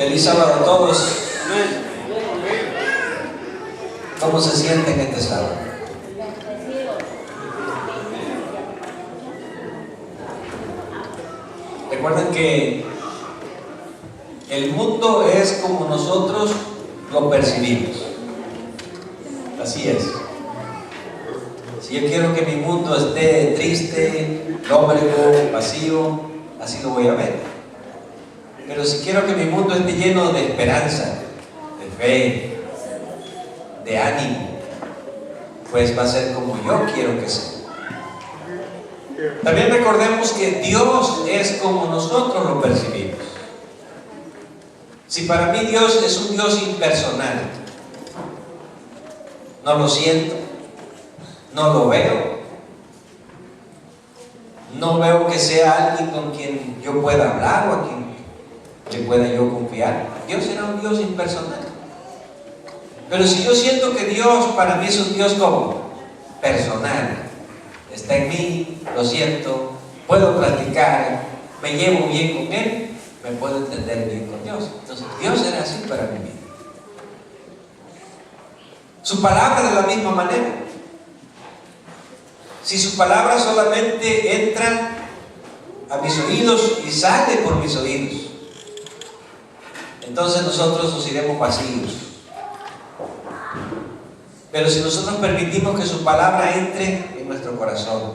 Feliz sábado a todos. ¿Cómo se sienten este sábado? Recuerden que el mundo es como nosotros lo percibimos. Así es. Si yo quiero que mi mundo esté triste, lóbrego, vacío, así lo voy a ver. Pero si quiero que mi mundo esté lleno de esperanza, de fe, de ánimo, pues va a ser como yo quiero que sea. También recordemos que Dios es como nosotros lo percibimos. Si para mí Dios es un Dios impersonal, no lo siento, no lo veo, no veo que sea alguien con quien yo pueda hablar o a quien le pueda yo confiar, Dios será un Dios impersonal. Pero si yo siento que Dios para mí es un Dios como personal, está en mí, lo siento, puedo practicar, me llevo bien con Él, me puedo entender bien con Dios. Entonces Dios será así para mi vida. Su palabra de la misma manera. Si su palabra solamente entra a mis oídos y sale por mis oídos, entonces nosotros nos iremos vacíos. Pero si nosotros permitimos que su palabra entre en nuestro corazón,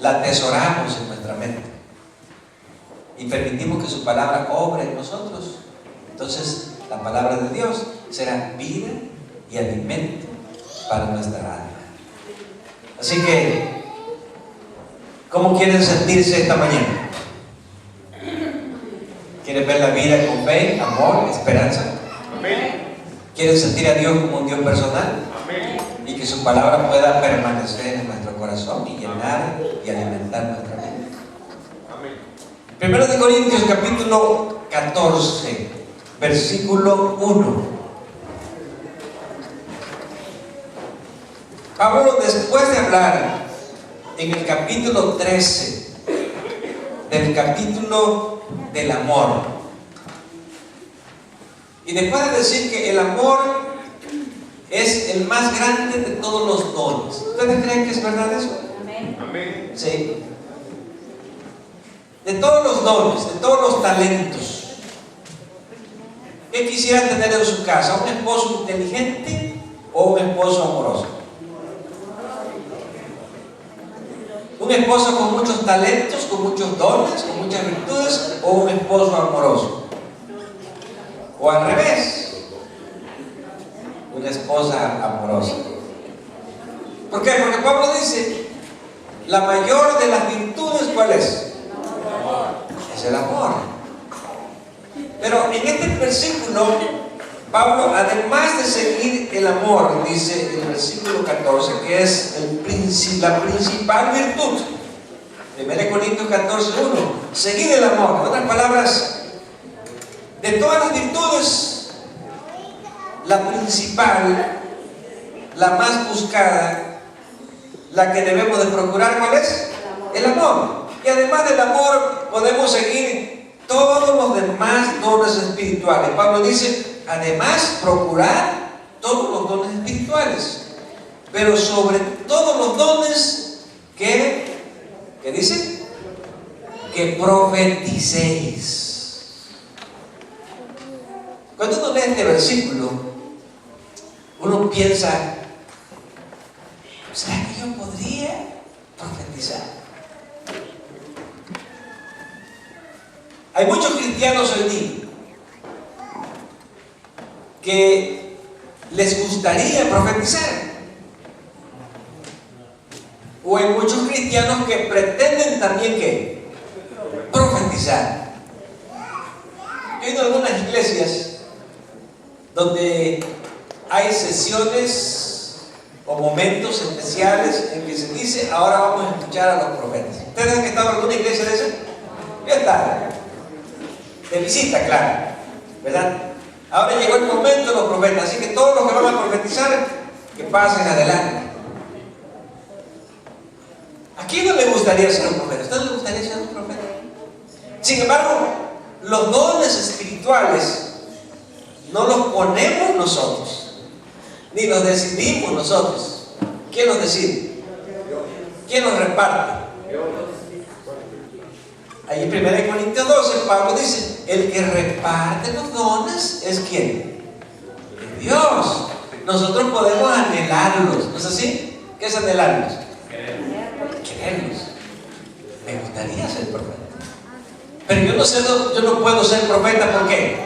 la atesoramos en nuestra mente y permitimos que su palabra obre en nosotros, entonces la palabra de Dios será vida y alimento para nuestra alma. Así que, ¿cómo quieren sentirse esta mañana? ¿Quieren ver la vida con fe, amor, esperanza? Amén. ¿Quieren sentir a Dios como un Dios personal? Amén. Y que su palabra pueda permanecer en nuestro corazón y llenar y alimentar nuestra vida. Amén. Primero de Corintios capítulo 14, versículo 1. Pablo, después de hablar en el capítulo 13 del capítulo del amor, y después de decir que el amor es el más grande de todos los dones, ¿ustedes creen que es verdad eso? Amén. Sí. De todos los dones, de todos los talentos, ¿qué quisieran tener en su casa? ¿Un esposo inteligente o un esposo amoroso? ¿Un esposo con muchos talentos, con muchos dones, con muchas virtudes, o un esposo amoroso? O al revés, una esposa amorosa. ¿Por qué? Porque Pablo dice, la mayor de las virtudes, ¿cuál es? Es el amor. Pero en este versículo, Pablo, además de seguir el amor, dice en el versículo 14, que es la principal virtud. 1 Corintios 14, 1. Seguir el amor. En otras palabras, de todas las virtudes, la principal, la más buscada, la que debemos de procurar, ¿cuál es? El amor. Y además del amor, podemos seguir todos los demás dones espirituales. Pablo dice, además, procurar todos los dones espirituales, pero sobre todos los dones ¿qué dice? Que profeticéis. Cuando uno lee este versículo, uno piensa, ¿será que yo podría profetizar? Hay muchos cristianos hoy día que les gustaría profetizar, o hay muchos cristianos que pretenden también que profetizar. Yo he ido a algunas iglesias donde hay sesiones o momentos especiales en que se dice, ahora vamos a escuchar a los profetas. ¿Ustedes han estado en alguna iglesia de esa? Yo he estado de visita, claro, ¿verdad? Ahora llegó el momento de los profetas, así que todos los que van a profetizar, que pasen adelante. ¿A quién no le gustaría ser un profeta? ¿A usted le gustaría ser un profeta? Sin embargo, Los dones espirituales no los ponemos nosotros, ni los decidimos nosotros. ¿Quién los decide? ¿Quién los reparte? Ahí en 1 Corintios 12 Pablo dice, el que reparte los dones es ¿quién? Es Dios. Nosotros podemos anhelarlos, ¿no es así? ¿Qué es anhelarlos? Quererlos. Me gustaría ser profeta, pero yo no puedo ser profeta. ¿Por qué?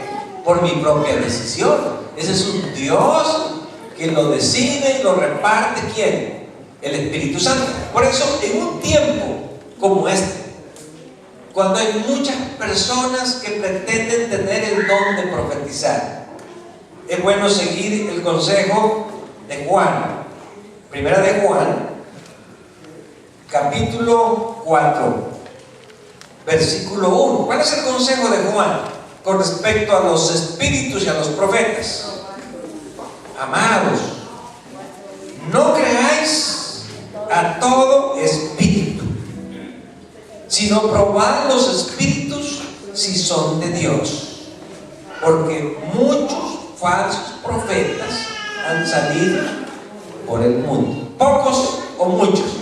Por mi propia decisión. Ese es un Dios que lo decide y lo reparte. ¿Quién? El Espíritu Santo. Por eso, en un tiempo como este, cuando hay muchas personas que pretenden tener el don de profetizar, es bueno seguir el consejo de Juan. Primera de Juan, capítulo 4, versículo 1. ¿Cuál es el consejo de Juan con respecto a los espíritus y a los profetas? Amados, no creáis a todo espíritu, sino probad los espíritus si son de Dios, porque muchos falsos profetas han salido por el mundo. ¿Pocos o muchos?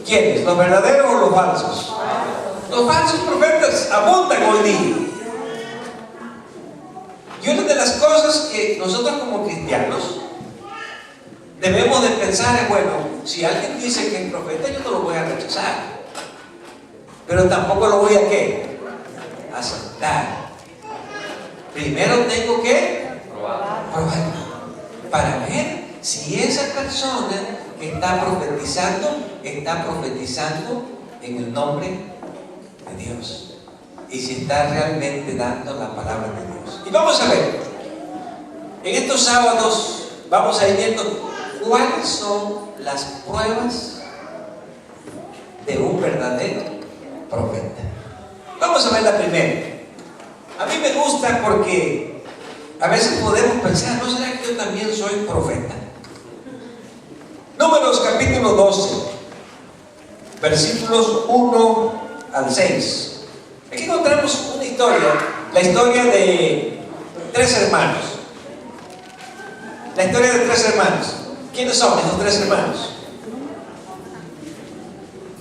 ¿Quiénes? ¿Los verdaderos o los falsos? Los falsos profetas abundan hoy día. Y una de las cosas que nosotros como cristianos debemos de pensar es, bueno, si alguien dice que es profeta, yo no lo voy a rechazar, pero tampoco lo voy a ¿qué? Aceptar. Primero tengo que probar para ver si esa persona que está profetizando en el nombre de Dios, y si está realmente dando la palabra de Dios. Y vamos a ver, en estos sábados vamos a ir viendo cuáles son las pruebas de un verdadero profeta. Vamos a ver la primera. A mí me gusta porque a veces podemos pensar, ¿no será que yo también soy profeta? Números capítulo 12, versículos 1 al 6. Aquí encontramos una historia, la historia de 3 hermanos. La historia de 3 hermanos. ¿Quiénes son esos 3 hermanos?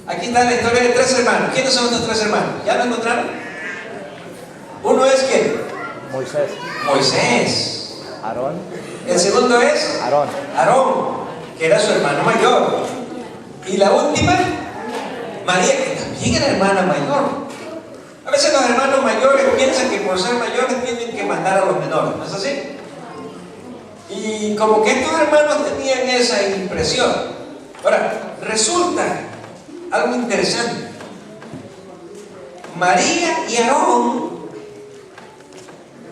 Aquí está la historia de 3 hermanos. ¿Quiénes son estos 3 hermanos? ¿Ya lo encontraron? Uno es ¿quién? Moisés. Moisés. Aarón. El segundo es Aarón. Aarón, que era su hermano mayor. Y la última, María, que también era hermana mayor. A veces los hermanos mayores piensan que por ser mayores tienen que mandar a los menores, ¿no es así? Y como que estos hermanos tenían esa impresión. Ahora, resulta algo interesante. María y Aarón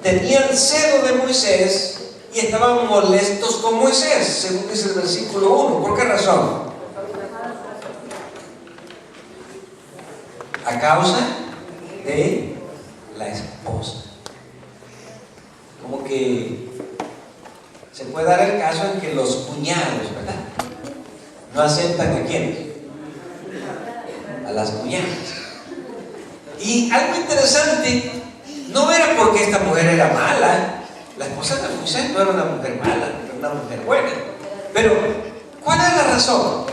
tenían celo de Moisés y estaban molestos con Moisés, según dice el versículo 1. ¿Por qué razón? A causa de la esposa. Como que se puede dar el caso en que los cuñados, ¿verdad?, no aceptan ¿a quiénes? A las cuñadas. Y algo interesante, no era porque esta mujer era mala. La esposa de Moisés no era una mujer mala, era una mujer buena. Pero, ¿cuál es la razón?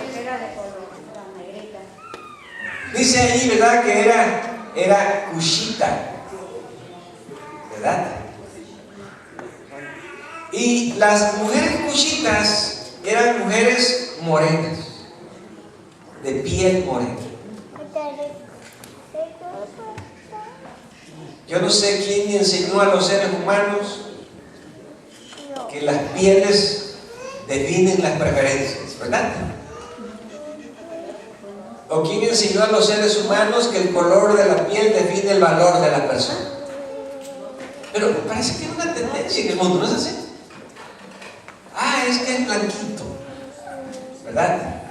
Dice ahí, ¿verdad?, que era cushita, ¿verdad? Y las mujeres cushitas eran mujeres morenas, de piel morena. Yo no sé quién enseñó a los seres humanos que las pieles definen las preferencias, ¿verdad? ¿O quién enseñó a los seres humanos que el color de la piel define el valor de la persona? Pero parece que hay una tendencia en el mundo, ¿no es así? Es que es blanquito, ¿verdad?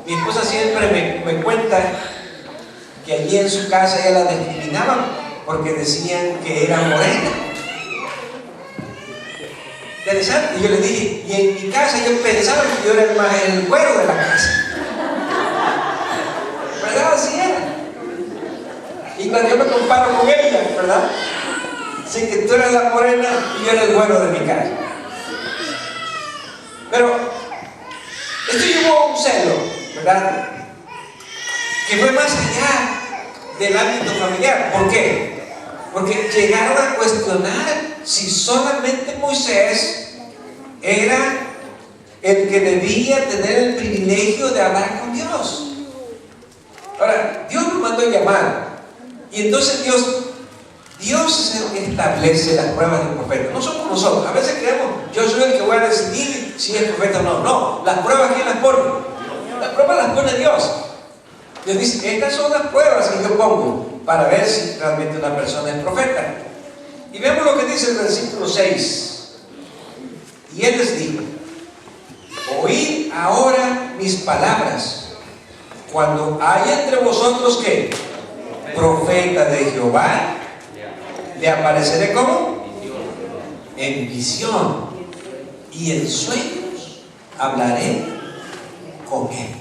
Mi esposa siempre me cuenta que allí en su casa ella la discriminaban porque decían que era morena. Interesante. Y yo le dije, y en mi casa yo pensaba que yo era el güero de la casa. ¿Verdad? Así era. Y cuando yo me comparo con ella, ¿verdad? Sé que tú eres la morena y yo era el bueno de mi casa. Pero esto llevó a un celo, ¿verdad? Que fue más allá del ámbito familiar. ¿Por qué? Porque llegaron a cuestionar si solamente Moisés era el que debía tener el privilegio de hablar con Dios. Ahora, Dios nos mandó a llamar, y entonces Dios es el que establece las pruebas del profeta. No somos nosotros. A veces creemos, yo soy el que voy a decidir si es profeta o no. No, las pruebas, ¿quién las pone? Las pruebas las pone Dios. Dios dice, estas son las pruebas que yo pongo para ver si realmente una persona es profeta. Y vemos lo que dice el versículo 6. Y él les dijo, oíd ahora mis palabras. Cuando haya entre vosotros, ¿qué? Profeta de Jehová, le apareceré ¿cómo? En visión, y en sueños hablaré con él.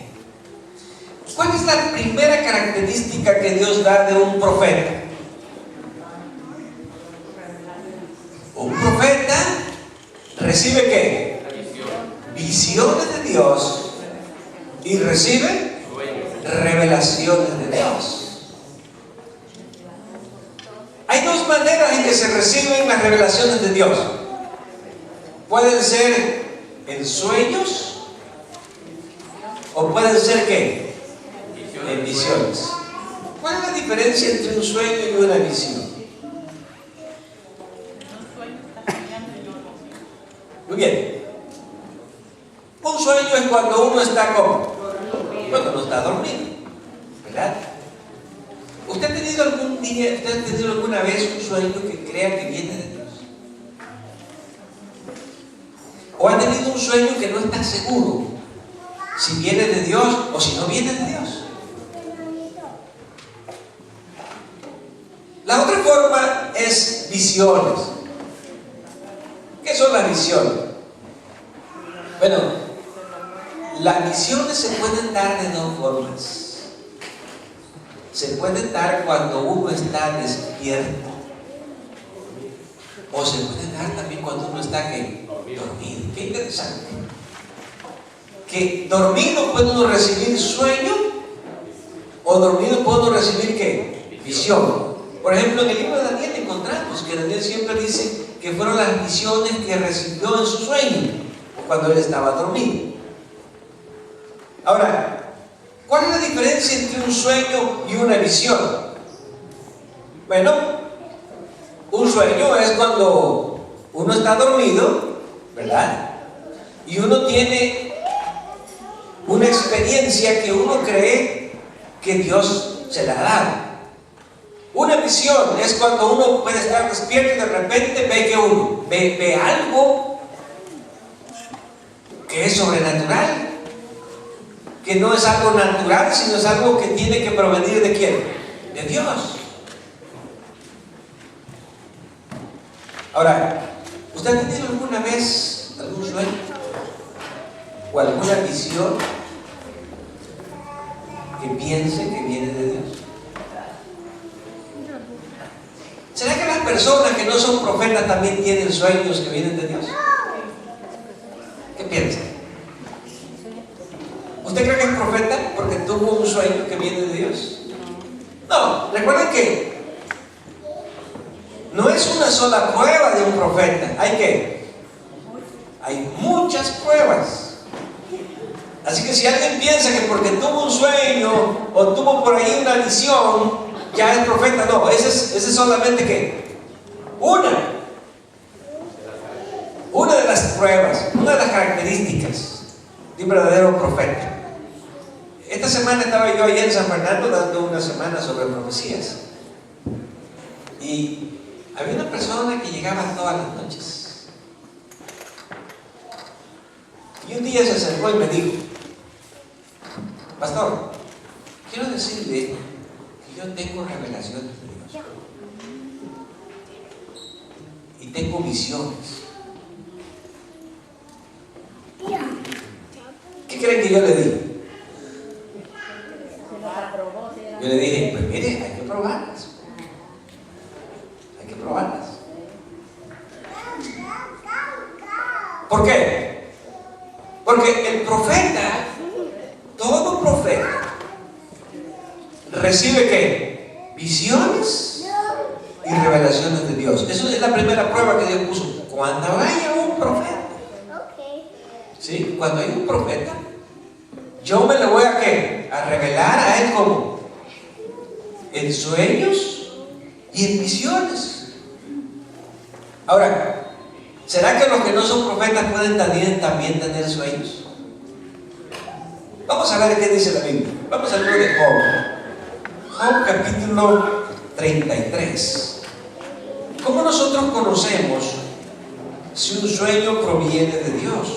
¿Cuál es la primera característica que Dios da de un profeta? Un profeta recibe ¿qué? Visiones de Dios y recibe revelaciones de Dios. Hay dos maneras en que se reciben las revelaciones de Dios. Pueden ser en sueños o pueden ser ¿qué? En visiones. ¿Cuál es la diferencia entre un sueño y una visión? Muy bien. Un sueño es cuando uno está ¿cómo? Cuando uno está dormido, ¿verdad? ¿Usted ha tenido algún día, usted ha tenido alguna vez un sueño que crea que viene de Dios? ¿O ha tenido un sueño que no está seguro si viene de Dios o si no viene de Dios? La otra forma es visiones. ¿Qué son las visiones? Bueno, las visiones se pueden dar de dos formas. Se pueden dar cuando uno está despierto, o se pueden dar también cuando uno está dormido. Qué interesante. Que dormido puede uno recibir sueño, o dormido puede uno recibir ¿qué? Visión. Por ejemplo, en el libro de Daniel encontramos que Daniel siempre dice que fueron las visiones que recibió en su sueño, cuando él estaba dormido. Ahora, ¿cuál es la diferencia entre un sueño y una visión? Bueno, un sueño es cuando uno está dormido, ¿verdad? Y uno tiene una experiencia que uno cree que Dios se la ha dado. Una visión es cuando uno puede estar despierto y de repente ve que uno ve algo que es sobrenatural, que no es algo natural, sino es algo que tiene que provenir ¿de quién? De Dios. Ahora, ¿usted ha tenido alguna vez algún sueño o alguna visión que piense que viene de Dios? ¿Será que las personas que no son profetas también tienen sueños que vienen de Dios? ¿Qué piensa? ¿Usted cree que es profeta porque tuvo un sueño que viene de Dios? No, recuerden que no es una sola prueba de un profeta. Hay muchas pruebas. Así que si alguien piensa que porque tuvo un sueño o tuvo por ahí una visión, ya es profeta, no, ese es solamente ¿qué? Una de las pruebas, una de las características de un verdadero profeta. Esta semana estaba yo allá en San Fernando dando una semana sobre profecías, y había una persona que llegaba todas las noches, y un día se acercó y me dijo: pastor, quiero decirle que yo tengo revelaciones de Dios y tengo visiones. ¿Qué creen que yo le dije? Yo le dije: pues mire, hay que probarlas. ¿Por qué? Porque el profeta, todo profeta, recibe ¿qué? Visiones y revelaciones de Dios. Eso es la primera prueba que Dios puso. Cuando haya un profeta, ¿sí? Cuando hay un profeta, yo me le voy a ¿qué? A revelar a él como en sueños y en visiones. Ahora, ¿será que los que no son profetas pueden también tener sueños? Vamos a ver qué dice la Biblia. Vamos al libro de Job. Job capítulo 33. ¿Cómo nosotros conocemos si un sueño proviene de Dios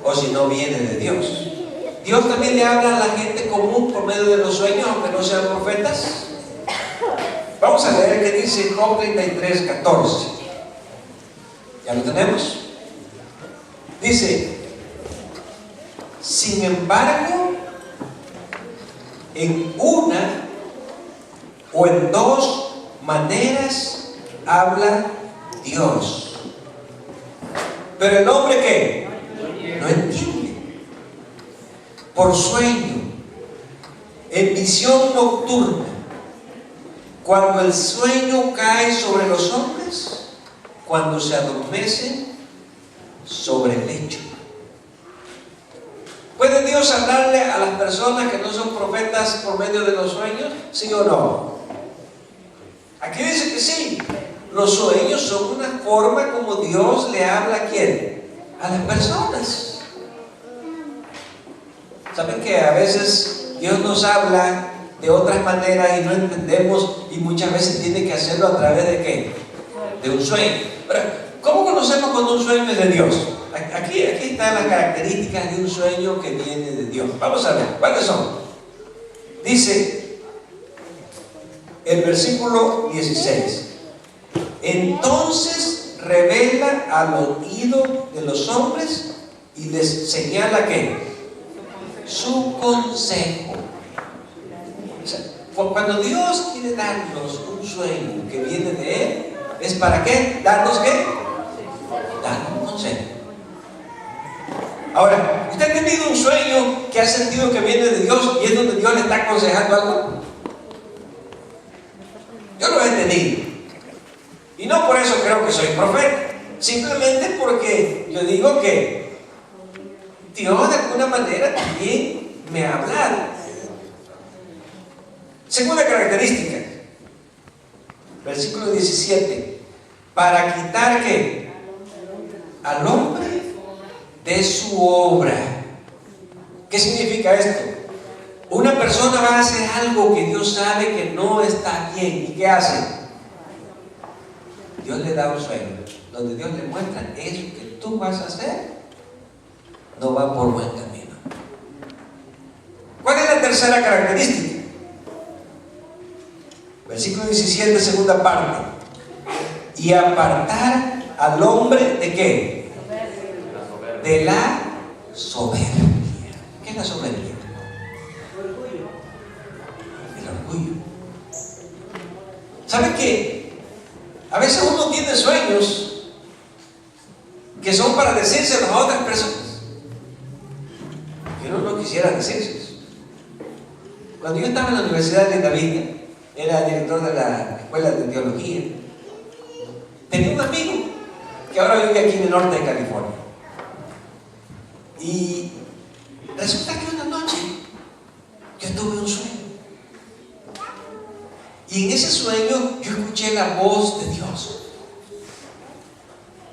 o si no viene de Dios? ¿Dios también le habla a la gente común por medio de los sueños, aunque no sean profetas? Vamos a leer qué dice Job 33, 14. ¿Ya lo tenemos? Dice: sin embargo, en una o en dos maneras habla Dios. Pero el hombre ¿qué? No entiende. Por sueño, en visión nocturna, cuando el sueño cae sobre los hombres, cuando se adormecen sobre el lecho. ¿Puede Dios hablarle a las personas que no son profetas por medio de los sueños? ¿Sí o no? Aquí dice que sí. Los sueños son una forma como Dios le habla a ¿quién? A las personas. ¿Saben que a veces Dios nos habla de otras maneras y no entendemos, y muchas veces tiene que hacerlo a través de ¿qué? De un sueño. Pero, ¿cómo conocemos cuando un sueño es de Dios? Aquí están las características de un sueño que viene de Dios. Vamos a ver, ¿cuáles son? Dice el versículo 16: entonces revela al oído de los hombres y les señala ¿qué? Su consejo. O sea, cuando Dios quiere darnos un sueño que viene de Él, ¿es para qué? ¿Darnos qué? Darnos un consejo. Ahora, ¿usted ha tenido un sueño que ha sentido que viene de Dios y es donde Dios le está aconsejando algo? Yo lo he tenido. Y no por eso creo que soy profeta. Simplemente porque yo digo que Dios de alguna manera también me ha hablado. Segunda característica, versículo 17: para quitar ¿qué? Al hombre de su obra. ¿Qué significa esto? Una persona va a hacer algo que Dios sabe que no está bien. ¿Y qué hace? Dios le da un sueño donde Dios le muestra: eso que tú vas a hacer no va por buen camino. ¿Cuál es la tercera característica? Versículo 17, segunda parte: y apartar al hombre ¿de qué? De la soberbia. ¿Qué es la soberbia? El orgullo. ¿Sabe qué? A veces uno tiene sueños que son para decírselos a otras personas que uno no quisiera decírselos. Cuando yo estaba en la Universidad de David, era director de la escuela de teología, tenía un amigo que ahora vive aquí en el norte de California. Y resulta que una noche yo tuve un sueño, y en ese sueño yo escuché la voz de Dios.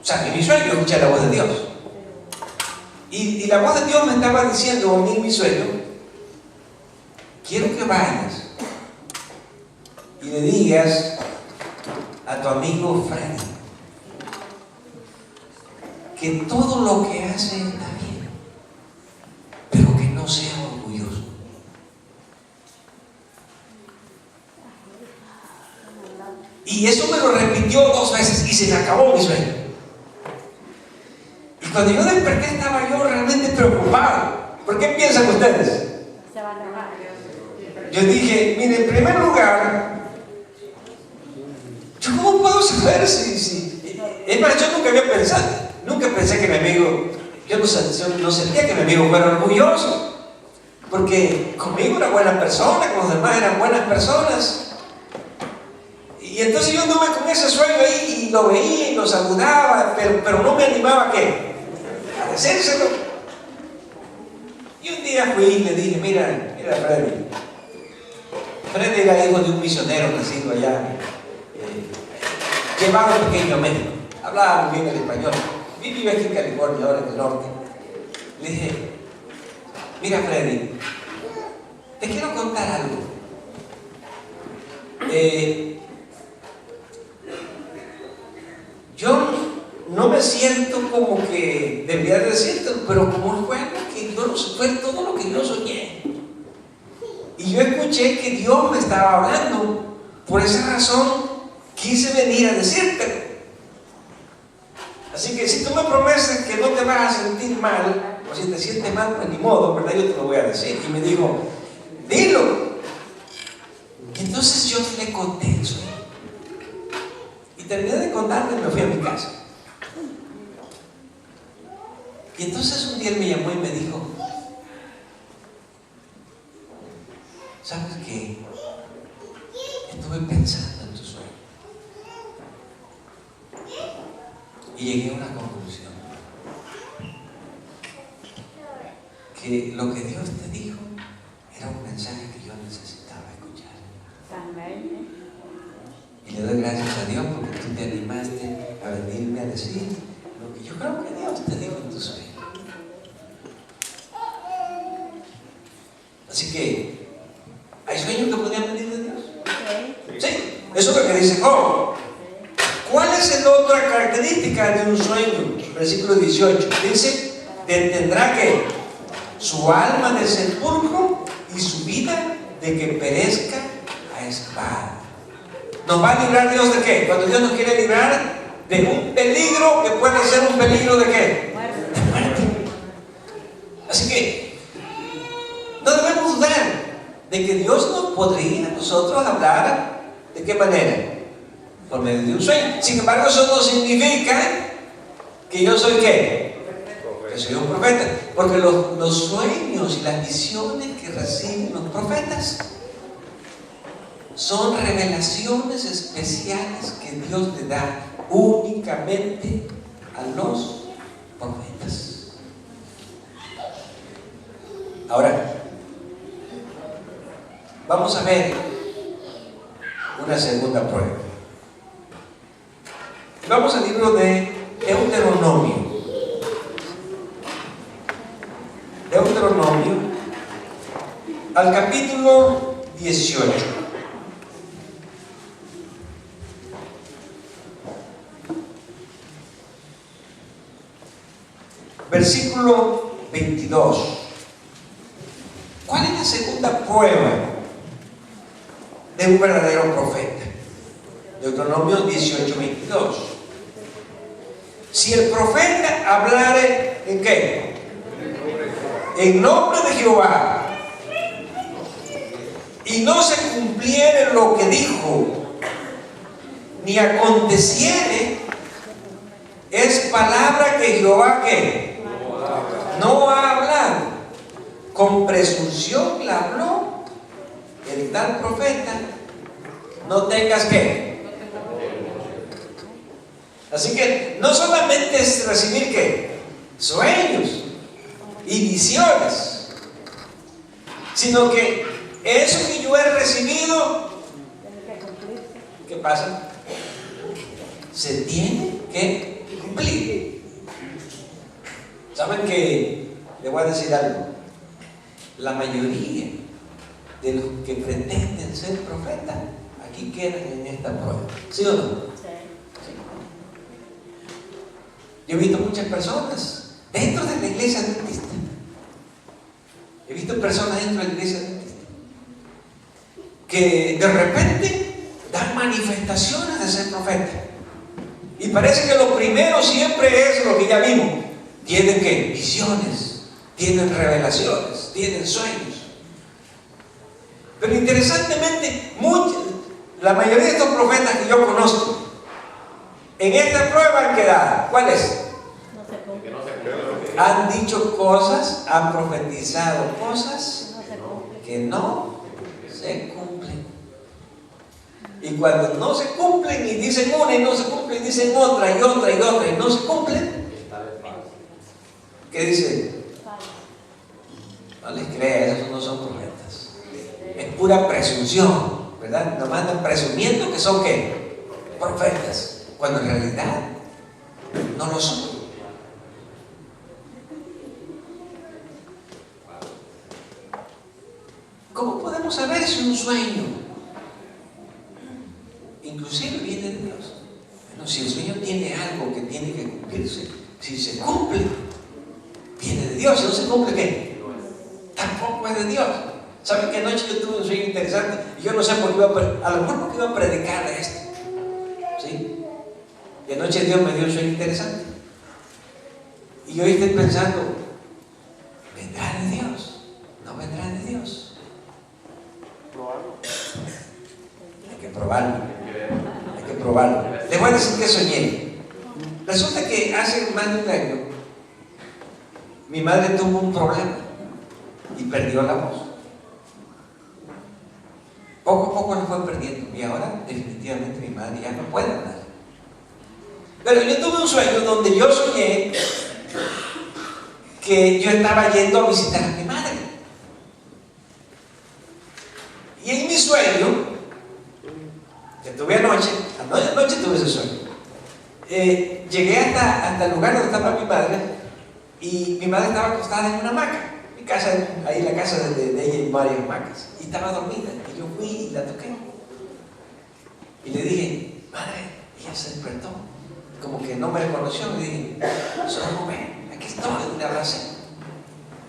O sea, en mi sueño yo escuché la voz de Dios, y la voz de Dios me estaba diciendo a mí en mi sueño: quiero que vayas y le digas a tu amigo Freddy que todo lo que hace está bien, pero que no sea orgulloso. Y eso me lo repitió 2 veces y se me acabó mi sueño. Y cuando yo desperté estaba yo realmente preocupado. ¿Por qué piensan ustedes? Yo dije: mire, en primer lugar, ¿yo cómo puedo saber si? Es más, yo nunca había pensado. nunca pensé que mi amigo, yo no sentía que mi amigo fuera orgulloso, porque conmigo era buena persona, con los demás eran buenas personas. Y entonces yo anduve con ese sueño ahí y lo veía y lo saludaba, pero no me animaba a ¿qué? A decírselo. Y un día fui y le dije, mira Freddy. Freddy era hijo de un misionero nacido allá, llevado pequeño a México. Hablaba muy bien el español. Vive aquí en California, ahora en el norte. Le dije, mira Freddy, te quiero contar algo. Yo no me siento como que debería decirte, pero como fue algo que Dios, fue todo lo que yo soñé. Y yo escuché que Dios me estaba hablando. Por esa razón quise venir a decirte. Así que si tú me prometes que no te vas a sentir mal, o si te sientes mal, pues ni modo, ¿verdad? Yo te lo voy a decir. Y me dijo, dilo. Y entonces yo le conté eso. Y terminé de contarle y me fui a mi casa. Y entonces un día él me llamó y me dijo, ¿sabes qué? Estuve pensando en tu sueño y llegué a una conclusión, que lo que Dios te dijo era un mensaje que yo necesitaba escuchar. Y le doy gracias a Dios porque tú te animaste a venirme a decir lo que yo creo que Dios te dijo en tu sueño. Así que, ¿hay sueños que podrían venir de Dios? Sí, eso es lo que dice Job. ¿Cuál es la otra característica de un sueño? Versículo 18. Dice, detendrá que su alma de sepulcro y su vida de que perezca a espada. ¿Nos va a librar Dios de qué? Cuando Dios nos quiere librar de un peligro que puede ser un peligro de qué? De muerte. Así que no debemos dudar de que Dios nos podría a nosotros hablar. ¿De qué manera? Por medio de un sueño. Sin embargo, eso no significa que yo soy ¿qué? Que soy un profeta. Porque los sueños y las visiones que reciben los profetas son revelaciones especiales que Dios le da únicamente a los profetas. Ahora, vamos a ver una segunda prueba. Vamos al libro de Deuteronomio. Deuteronomio, al capítulo 18. Versículo 22. ¿Cuál es la segunda prueba de un verdadero profeta? Deuteronomio 18, 22. Si el profeta hablare ¿en qué? En nombre de Jehová, y no se cumpliere lo que dijo, ni aconteciere, es palabra que Jehová ¿qué? No ha hablado. Con presunción la habló el tal profeta. No tengas ¿qué? Así que no solamente es recibir ¿qué? Sueños y visiones, sino que eso que yo he recibido, ¿qué pasa? Se tiene que cumplir. ¿Saben qué? Le voy a decir algo. La mayoría de los que pretenden ser profetas aquí quedan en esta prueba. ¿Sí o no? Sí. Yo he visto muchas personas dentro de la iglesia adventista. He visto personas dentro de la iglesia adventista que de repente dan manifestaciones de ser profeta. Y parece que lo primero siempre es lo que ya vimos. Tienen ¿qué? Visiones, tienen revelaciones, tienen sueños. Pero interesantemente, la mayoría de estos profetas que yo conozco, en esta prueba han quedado. ¿Cuál es? Han dicho cosas, han profetizado cosas que no se cumplen. Y cuando no se cumplen y dicen una y no se cumplen y dicen otra y otra y otra y no se cumplen, ¿qué dice? No les creas, esos no son profetas. Es pura presunción, ¿verdad? Nomás andan presumiendo que son ¿qué? Profetas, cuando en realidad no lo son. ¿Cómo podemos saber si un sueño inclusive viene de Dios? Bueno, si el sueño tiene algo que tiene que cumplirse, si se cumple, viene de Dios. Si no se cumple, ¿qué? Tampoco es de Dios. ¿Saben que anoche yo tuve un sueño interesante? Y yo no sé por qué a lo mejor porque iba a predicar de esto, ¿sí? Y anoche Dios me dio un sueño interesante. Y yo estoy pensando, ¿vendrá de Dios? ¿No vendrá de Dios? Hay que probarlo. Hay que probarlo. Les voy a decir que soñé. Resulta que hace más de un año mi madre tuvo un problema y perdió la voz. Poco a poco la fue perdiendo y ahora definitivamente mi madre ya no puede hablar. Pero yo tuve un sueño donde yo soñé que yo estaba yendo a visitar a mi madre. Y en mi sueño, que tuve anoche tuve ese sueño, llegué hasta el lugar donde estaba mi madre y mi madre estaba acostada en una hamaca. Mi casa, ahí en la casa de ella hay varias hamacas, y estaba dormida. Y yo fui y la toqué. Y le dije, madre, ella se despertó. Como que no me reconoció. Le dije, solo ven, aquí estoy. Y le abracé.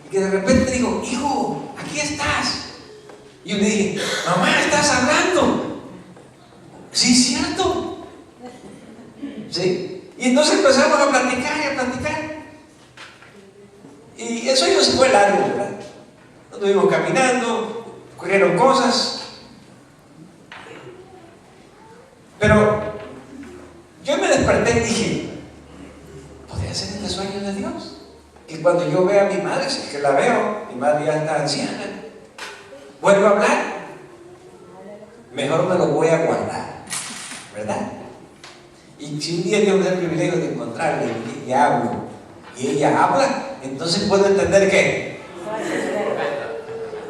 Y que de repente dijo, hijo, aquí estás. Y yo le dije, mamá, ¿estás hablando? Sí, es cierto. ¿Sí? Y entonces empezamos a platicar y a platicar. Y el sueño se fue largo, ¿verdad? Estuvimos caminando, ocurrieron cosas. Pero yo me desperté y dije, ¿podría ser este sueño de Dios? Y cuando yo vea a mi madre, si es que la veo, mi madre ya está anciana, vuelvo a hablar, mejor me lo voy a guardar, ¿verdad? Y si un día Dios me da el privilegio de encontrarla y hablo, y ella habla, entonces puedo entender que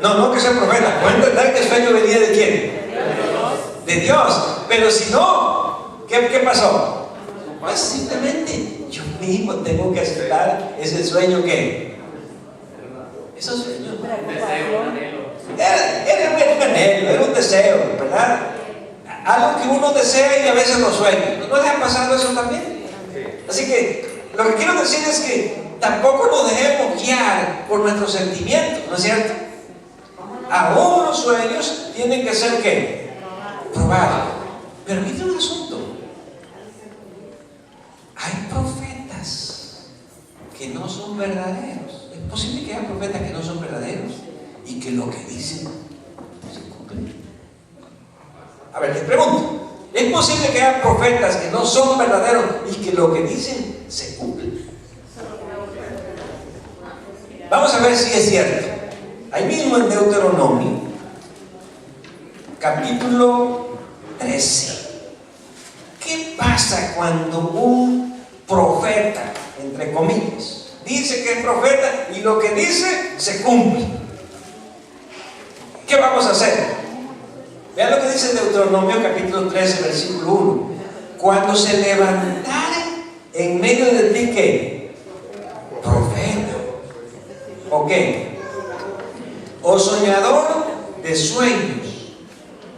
no que sea profeta, puedo entender que el sueño venía de quién, de Dios. Pero si no, ¿qué pasó? Pues simplemente yo mismo tengo que aceptar ese sueño que esos sueños era un anhelo, era un deseo, ¿verdad? Algo que uno desea y a veces lo sueña. ¿No le ha pasado eso también? Así que lo que quiero decir es que tampoco nos dejemos guiar por nuestros sentimientos, ¿no es cierto? Aún los sueños tienen que ser ¿qué? Probados. Pero mira un asunto. Hay profetas que no son verdaderos. Es posible que haya profetas que no son verdaderos y que lo que dicen se cumple. A ver, les pregunto, ¿es posible que haya profetas que no son verdaderos y que lo que dicen se cumple? Vamos a ver si es cierto. Ahí mismo en Deuteronomio, capítulo 13. ¿Qué pasa cuando un profeta, entre comillas, dice que es profeta y lo que dice se cumple? ¿Qué vamos a hacer? Vean lo que dice Deuteronomio capítulo 13, versículo 1. Cuando se levantare en medio de ti, ¿qué? Profeta. ¿O qué? O soñador de sueños,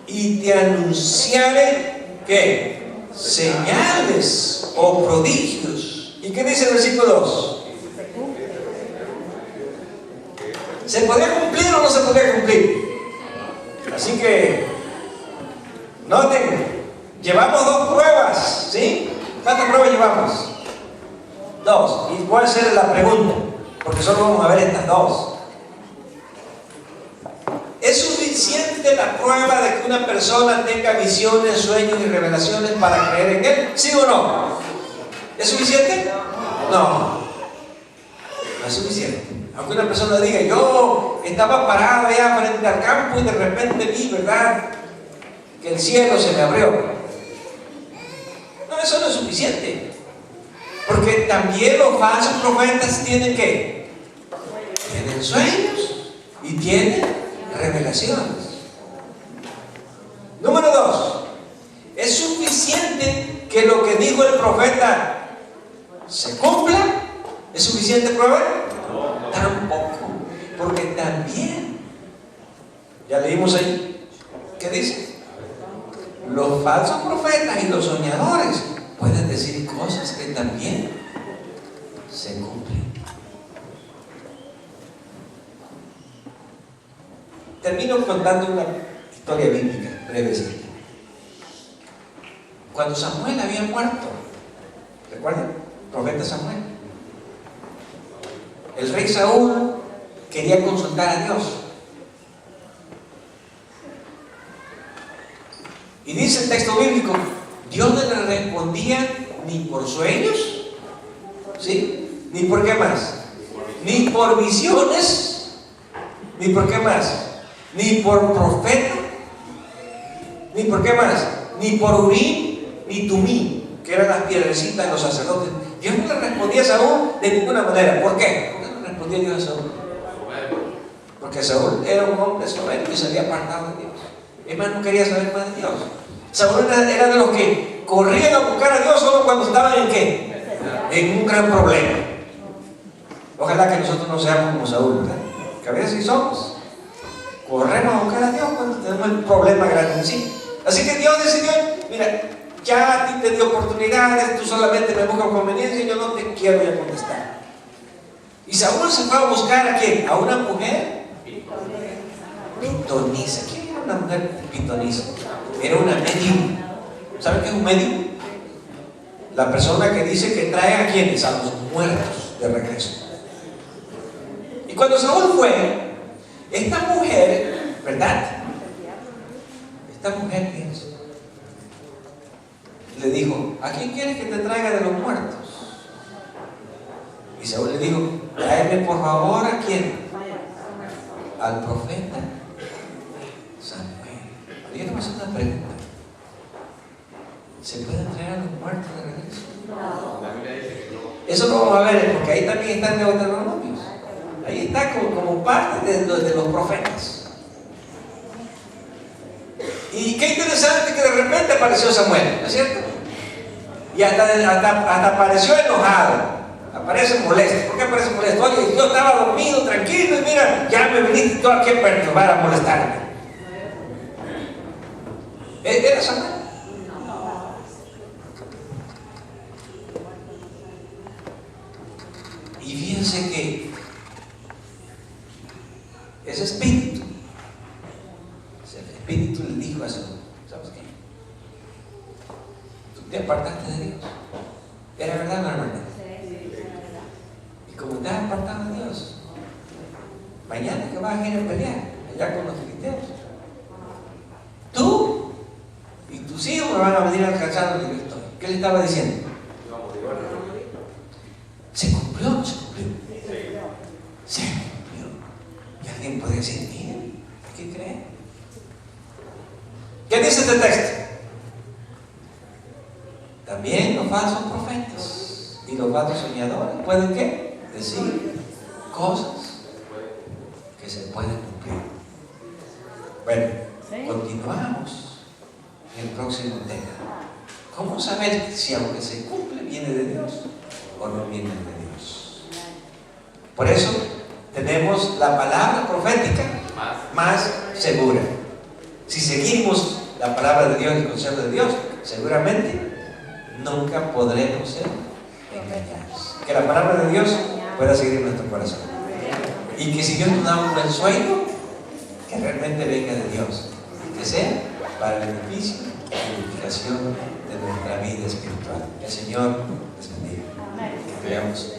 y te anunciare, ¿qué? Señales o prodigios. ¿Y qué dice el versículo 2? ¿Se podría cumplir o no se podría cumplir? Así que noten, llevamos 2 pruebas, ¿sí? ¿Cuántas pruebas llevamos? 2. Y voy a hacer la pregunta, porque solo vamos a ver estas 2. ¿Es suficiente la prueba de que una persona tenga visiones, sueños y revelaciones para creer en él? ¿Sí o no? ¿Es suficiente? No. no es suficiente. Aunque una persona diga, yo estaba parado allá frente al campo y de repente vi, ¿verdad?, que el cielo se me abrió. No, eso no es suficiente. Porque también los falsos profetas tienen ¿qué? Tienen sueños y tienen revelaciones. Número 2. ¿Es suficiente que lo que dijo el profeta se cumpla? ¿Es suficiente prueba? Tampoco. Porque también, ya leímos ahí, ¿qué dice? Los falsos profetas y los soñadores pueden decir cosas que también se cumplen. Termino contando una historia bíblica, brevecita. Cuando Samuel había muerto, ¿recuerdan? Profeta Samuel. El rey Saúl quería consultar a Dios. Y dice el texto bíblico, Dios no le respondía ni por sueños, ¿sí? Ni por qué más, ni por visiones, ni por qué más, ni por profeta, ni por qué más, ni por Urim, ni Tumim, que eran las piedrecitas de los sacerdotes. Dios no le respondía a Saúl de ninguna manera. ¿Por qué? ¿Por qué no respondía Dios a Saúl? Porque Saúl era un hombre soberbio y se había apartado de Dios. Es más, no quería saber más de Dios. Saúl era de los que corrían a buscar a Dios solo cuando estaban en ¿qué? En un gran problema. Ojalá que nosotros no seamos como Saúl, ¿verdad? Que a veces sí somos. Corremos a buscar a Dios cuando tenemos el problema grande en sí. Así que Dios decidió, mira, ya a ti te di oportunidades, tú solamente me buscas conveniencia y yo no te quiero ya contestar. Y Saúl se fue a buscar ¿a quién? A una mujer pitonisa. ¿Quién era una mujer pitonisa? Era una medium. ¿Saben qué es un medium? La persona que dice que trae a quienes, a los muertos de regreso. Y cuando Saúl fue, esta mujer, ¿verdad? Esta mujer le dijo, ¿a quién quieres que te traiga de los muertos? Y Saúl le dijo, tráeme por favor ¿a quién? Al profeta Samuel. Yo le voy a hacer una pregunta. ¿Se pueden traer a los muertos de regreso? No. Eso lo vamos a ver, porque ahí también están Deuteronomios. Ahí está como parte de los profetas. Y qué interesante que de repente apareció Samuel, ¿no es cierto? Y hasta apareció enojado. Aparece molesto. ¿Por qué aparece molesto? Oye, yo estaba dormido, tranquilo, y mira, ya me viniste tú aquí a perturbar, a molestarme. ¿Era Samuel? Y fíjense que ese espíritu le dijo a Saúl, ¿sabes qué? Tú te apartaste de Dios. ¿Era verdad o no era verdad? Y como te has apartado de Dios, mañana que vas a ir a pelear allá con los filisteos, tú y tus hijos me van a venir a alcanzar donde yo estoy. ¿Qué le estaba diciendo? ¿Se cumplió o no se cumplió? Se cumplió. Y alguien podría decir, miren, ¿qué creen? ¿Qué dice este texto? También los falsos profetas y los falsos soñadores pueden ¿qué? Decir cosas que se pueden cumplir. Bueno, continuamos en el próximo tema. ¿Cómo saber si aunque se cumple viene de Dios o no viene de Dios? Por eso tenemos la palabra profética más segura. Si seguimos la palabra de Dios y el consejo de Dios, seguramente nunca podremos ser engañados. Que la palabra de Dios pueda seguir en nuestro corazón. Y que si Dios nos da un buen sueño, que realmente venga de Dios. Y que sea para el beneficio y edificación de nuestra vida espiritual. Que el Señor les bendiga. Que veamos.